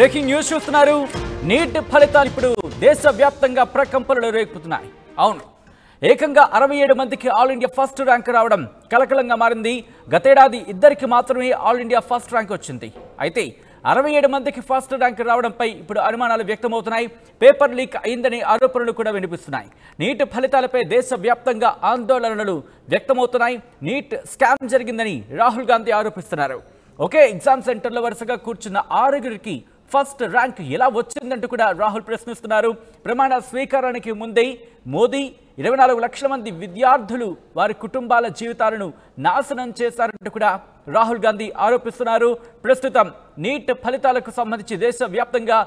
Breaking news చూస్తున్నారు. Neat ఫలితాలు ఇప్పుడు దేశవ్యాప్తంగా ప్రకంపనలు రేపుతున్నాయి. అవును, ఏకంగా 67 మందికి ఆల్ ఇండియా ఫస్ట్ ర్యాంక్ రావడం కలకలంగా మారింది. గతేడాది ఇద్దరికి మాత్రమే ఆల్ ఇండియా ఫస్ట్ ర్యాంక్ వచ్చింది. అయితే 67 మందికి ఫస్ట్ ర్యాంక్ రావడంపై ఇప్పుడు అనుమానాలు వ్యక్తమవుతున్నాయి. పేపర్ లీక్ అయిందనే ఆరోపణలు కూడా వినిపిస్తున్నాయి. నీట్ ఫలితాలపై దేశవ్యాప్తంగా ఆందోళనలు వ్యక్తమవుతున్నాయి. నీట్ స్కామ్ జరిగిందని రాహుల్ గాంధీ ఆరోపిస్తున్నారు. ఒకే ఎగ్జామ్ సెంటర్లో వరుసగా కూర్చున్న 6గురికి ఫస్ట్ ర్యాంక్ ఎలా వచ్చిందంటూ కూడా రాహుల్ ప్రశ్నిస్తున్నారు. ప్రమాణ స్వీకారానికి ముందే మోదీ 24 లక్షల మంది విద్యార్థులు వారి కుటుంబాల జీవితాలను నాశనం చేశారంటూ కూడా రాహుల్ గాంధీ ఆరోపిస్తున్నారు. ప్రస్తుతం నీట్ ఫలితాలకు సంబంధించి దేశవ్యాప్తంగా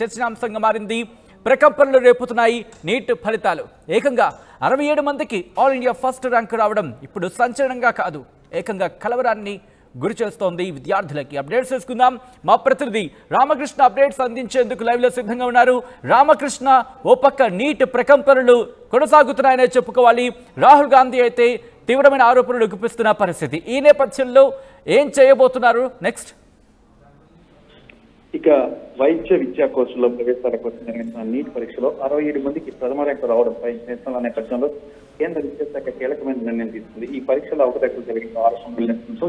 చర్చనాంశంగా మారింది. ప్రకంపనలు రేపుతున్నాయి నీట్ ఫలితాలు. ఏకంగా 67 మందికి ఆల్ ఇండియా ఫస్ట్ ర్యాంక్ రావడం ఇప్పుడు సంచలనంగా కాదు, ఏకంగా కలవరాన్ని గురి చేస్తోంది విద్యార్థులకి. అప్డేట్స్ తీసుకుందాం. మా ప్రతినిధి రామకృష్ణ అప్డేట్స్ అందించేందుకు లైవ్ లో సిద్ధంగా ఉన్నారు. రామకృష్ణ, ఓ పక్క నీట్ ప్రకంపనలు కొనసాగుతున్నాయనే చెప్పుకోవాలి. రాహుల్ గాంధీ అయితే తీవ్రమైన ఆరోపణలు గుప్పిస్తున్న పరిస్థితి. ఈ నేపథ్యంలో ఏం చేయబోతున్నారు నెక్స్ట్? ఇక వైద్య విద్యా కోర్సుల్లో ప్రవేశాల కోసం నిర్వహించిన నీట్ పరీక్షలో 67 మందికి ప్రథమ ర్యాంకు రావడంపై నిరసనల నేపథ్యంలో కేంద్ర విద్యాశాఖ కీలకమైన నిర్ణయం తీసుకుంది. ఈ పరీక్షల అవకతవకలు జరిగిన ఆరోపణలు నేపథ్యంలో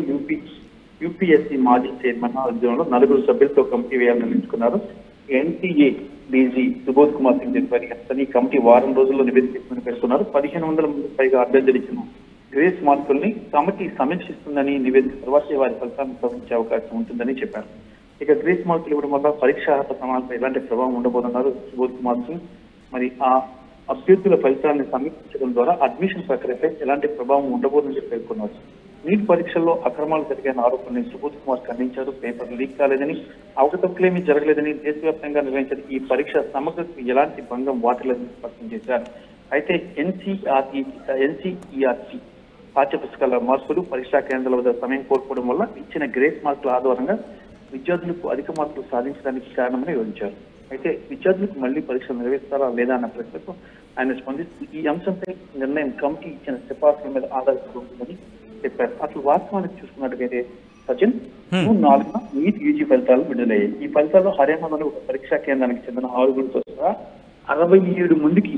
యూపీఎస్సీ మాజీ చైర్మన్ ఆధ్వర్యంలో 4 సభ్యులతో కమిటీ వేయాలని నిర్ణయించుకున్నారు. ఎన్టీఏ డీజీ సుబోధ్ కుమార్ సింగ్ నిర్వహిస్తున్న ఈ కమిటీ వారం రోజుల్లో నివేదిక పేర్కొన్నారు. 1500 మందికి పైగా అభ్యర్థులు ఇచ్చిన గ్రేస్ మార్కుల్ని కమిటీ సమీక్షిస్తుందని, నివేదిక తర్వాత వారి ఫలితాలను ప్రకటించే అవకాశం ఉంటుందని చెప్పారు. ఇక గ్రేస్ మార్కులు ఇవ్వడం వల్ల పరీక్షా అర్హత ప్రమాణాలపై ఎలాంటి ప్రభావం ఉండబోతున్నారు సుబోధ్ కుమార్ సింగ్. మరి ఆ అభ్యర్థుల ఫలితాలను సమీక్షించడం ద్వారా అడ్మిషన్ ప్రక్రియపై ఎలాంటి ప్రభావం ఉండబోతుందని పేర్కొన్నారు. నీట్ పరీక్షల్లో అక్రమాలు జరిగిన ఆరోపణని సుబోధ్ కుమార్ ఖండించారు. పేపర్ లీక్ కాలేదని, అవకతవకలేమీ జరగలేదని, దేశవ్యాప్తంగా నిర్వహించిన ఈ పరీక్ష సమగ్రతకు ఎలాంటి భంగం వాటిల్లేదని స్పష్టం చేశారు. అయితే ఎన్సీఈఆర్టీ పాఠ్యపుస్తకాల మార్కులు పరీక్షా కేంద్రాల వద్ద సమయం కోల్పోవడం వల్ల ఇచ్చిన గ్రేస్ మార్కుల ఆధారంగా విద్యార్థులకు అధిక మార్కులు సాధించడానికి కారణమని వివరించారు. అయితే విద్యార్థులకు మళ్లీ పరీక్షలు నిర్వహిస్తారా లేదా అన్న ప్రశ్నకు ఆయన స్పందిస్తూ ఈ అంశంపై నిర్ణయం కమిటీ ఇచ్చిన సిఫార్సుల మీద ఆధారపడి ఉంటుందని చెప్పారు. అసలు వాస్తవానికి చూసుకున్నట్టుగైతే సచిన్, జూన్ 4న నీట్ యూజీ ఫలితాలు విడుదలయ్యాయి. ఈ ఫలితాల్లో హర్యానాలోని ఒక పరీక్షా కేంద్రానికి చెందిన 6గురితో సహా 67 మందికి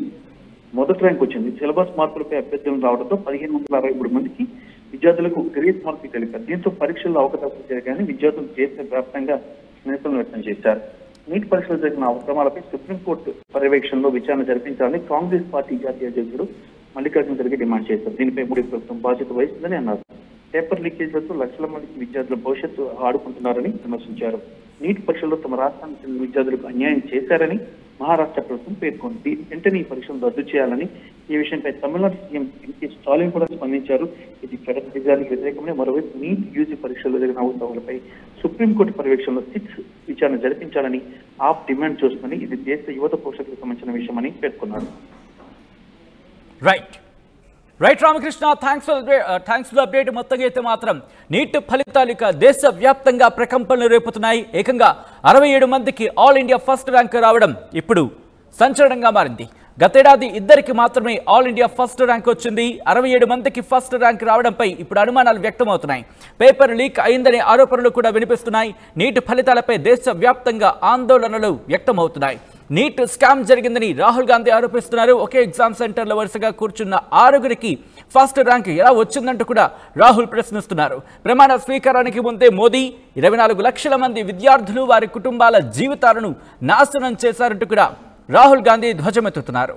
మొదటి ర్యాంక్ వచ్చింది. సిలబస్ మార్కులపై అభ్యర్థులు రావడంతో 1563 మందికి విద్యార్థులకు గ్రేస్ మార్కులు తెలిపారు. దీంతో పరీక్షల్లో అవకతవకలు జరిగాయని విద్యార్థులు దేశవ్యాప్తంగా నిరసనలు వ్యక్తం చేశారు. నీట్ పరీక్షలు జరిగిన అక్రమాలపై సుప్రీంకోర్టు పర్యవేక్షణలో విచారణ జరిపించాలని కాంగ్రెస్ పార్టీ జాతీయ అధ్యక్షుడు మల్లికార్జున ఖర్గే డిమాండ్ చేశారు. దీనిపై మోడీ ప్రభుత్వం బాధ్యత వహిస్తుందని అన్నారు. పేపర్ లీకేజీలతో లక్షల మందికి విద్యార్థుల భవిష్యత్తు ఆడుకుంటున్నారని విమర్శించారు. నీట్ పరీక్షల్లో తమ రాష్ట్రానికి చెందిన విద్యార్థులకు అన్యాయం చేశారని మహారాష్ట్ర ప్రభుత్వం పేర్కొంది. వెంటనే ఈ పరీక్షలు రద్దు చేయాలని, ఈ విషయంపై తమిళనాడు సీఎం ఎంకే స్టాలిన్ కూడా స్పందించారు. ఇది నిజానికి వ్యతిరేకమని, మరోవైపు నీట్ యూజీ పరీక్షల్లో జరిగిన అవకతవకలపై సుప్రీంకోర్టు పర్యవేక్షణలో సిట్స్ విచారణ జరిపించాలని ఆప్ డిమాండ్ చేస్తుందని, ఇది దేశ యువత పోషకులకు సంబంధించిన విషయమని పేర్కొన్నారు. Right Ramakrishna, thanks for update. మొత్తంగా అయితే మాత్రం నీట్ ఫలితాలు ఇక దేశవ్యాప్తంగా ప్రకంపనలు రేపుతున్నాయి. ఏకంగా 67 మందికి ఆల్ ఇండియా ఫస్ట్ ర్యాంక్ రావడం ఇప్పుడు సంచలనంగా మారింది. గతేడాది ఇద్దరికి మాత్రమే ఆల్ ఇండియా ఫస్ట్ ర్యాంక్ వచ్చింది. 67 మందికి ఫస్ట్ ర్యాంక్ రావడంపై ఇప్పుడు అనుమానాలు వ్యక్తమవుతున్నాయి. పేపర్ లీక్ అయిందనే ఆరోపణలు కూడా వినిపిస్తున్నాయి. నీట్ ఫలితాలపై దేశవ్యాప్తంగా ఆందోళనలు వ్యక్తమవుతున్నాయి. నీట్ స్కామ్ జరిగిందని రాహుల్ గాంధీ ఆరోపిస్తున్నారు. ఒకే ఎగ్జామ్ సెంటర్లో వరుసగా కూర్చున్న 6గురికి ఫస్ట్ ర్యాంక్ ఎలా వచ్చిందంటూ కూడా రాహుల్ ప్రశ్నిస్తున్నారు. ప్రమాణ స్వీకారానికి ముందే మోదీ 24 లక్షల మంది విద్యార్థులు వారి కుటుంబాల జీవితాలను నాశనం చేశారంటూ కూడా రాహుల్ గాంధీ ధ్వజమెత్తుతున్నారు.